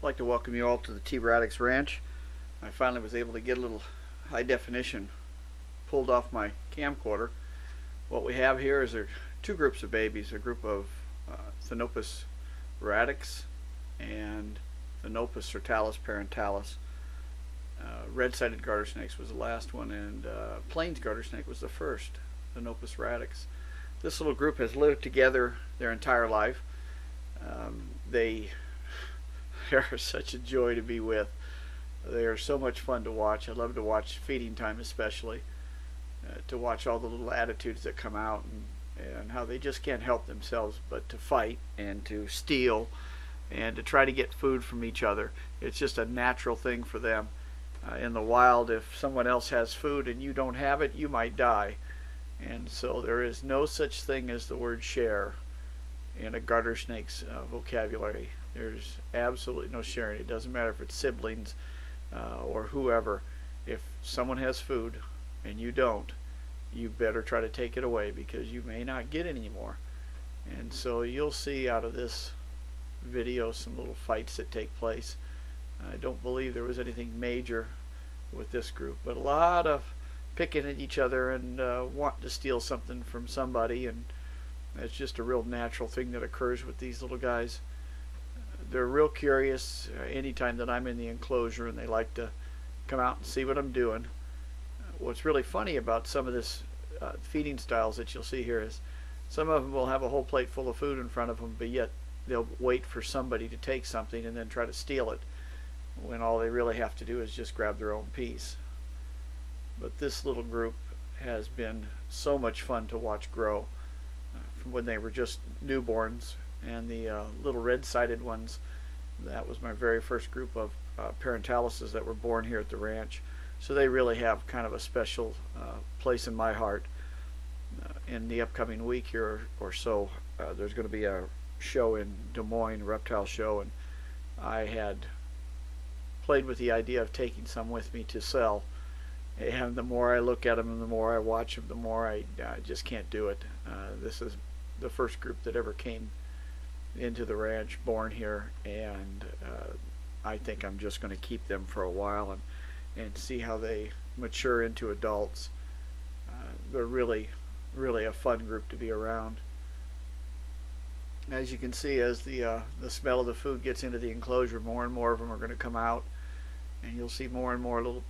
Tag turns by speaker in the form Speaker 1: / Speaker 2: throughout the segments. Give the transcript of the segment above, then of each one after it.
Speaker 1: I'd like to welcome you all to the T.radix ranch. I finally was able to get a little high definition pulled off my camcorder. What we have here is two groups of babies, a group of T.s.parietalis and T.s.parietalis. Red-sided garter snakes was the last one, and plains garter snake was the first, T.s.radix. This little group has lived together their entire life. They are such a joy to be with. They are so much fun to watch. I love to watch feeding time, especially to watch all the little attitudes that come out, and how they just can't help themselves but to fight and to steal and to try to get food from each other. It's just a natural thing for them. In the wild, if someone else has food and you don't have it, you might die. And so there is no such thing as the word share in a garter snake's vocabulary. There's absolutely no sharing. It doesn't matter if it's siblings or whoever. If someone has food and you don't, you better try to take it away, because you may not get any more. And so you'll see out of this video some little fights that take place. I don't believe there was anything major with this group, but a lot of picking at each other and wanting to steal something from somebody, and it's just a real natural thing that occurs with these little guys. They're real curious anytime that I'm in the enclosure, and they like to come out and see what I'm doing. What's really funny about some of this feeding styles that you'll see here is some of them will have a whole plate full of food in front of them, but yet they'll wait for somebody to take something and then try to steal it, when all they really have to do is just grab their own piece. But this little group has been so much fun to watch grow from when they were just newborns. And the little red-sided ones, that was my very first group of parentalises that were born here at the ranch. So they really have kind of a special place in my heart. In the upcoming week here or so, there's going to be a show in Des Moines, a reptile show, and I had played with the idea of taking some with me to sell. And the more I look at them and the more I watch them, the more I just can't do it. This is the first group that ever came into the ranch, born here, and I think I'm just going to keep them for a while and see how they mature into adults. They're really a fun group to be around. As you can see, as the smell of the food gets into the enclosure, more and more of them are going to come out, and you'll see more and more little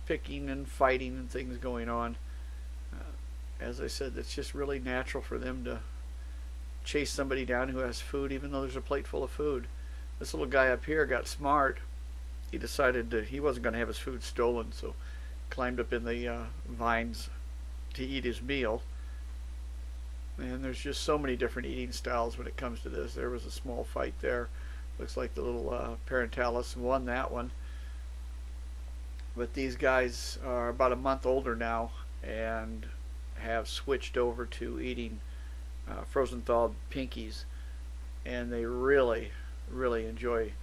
Speaker 1: picking and fighting and things going on. As I said, it's just really natural for them to chase somebody down who has food, even though there's a plate full of food. This little guy up here got smart. He decided that he wasn't going to have his food stolen, so climbed up in the vines to eat his meal. And there's just so many different eating styles when it comes to this. There was a small fight there. Looks like the little parentalis won that one. But these guys are about a month older now and have switched over to eating frozen thawed pinkies, and they really enjoy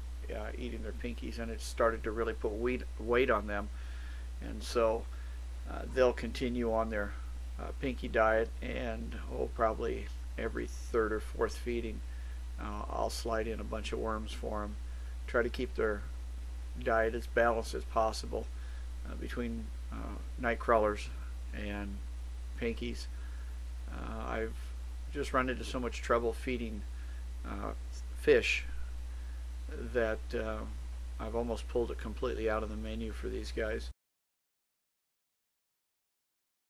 Speaker 1: eating their pinkies, and it's started to really put weight on them. And so they'll continue on their pinky diet, and probably every third or fourth feeding I'll slide in a bunch of worms for them, try to keep their diet as balanced as possible between night crawlers and pinkies. I've just run into so much trouble feeding fish that I've almost pulled it completely out of the menu for these guys.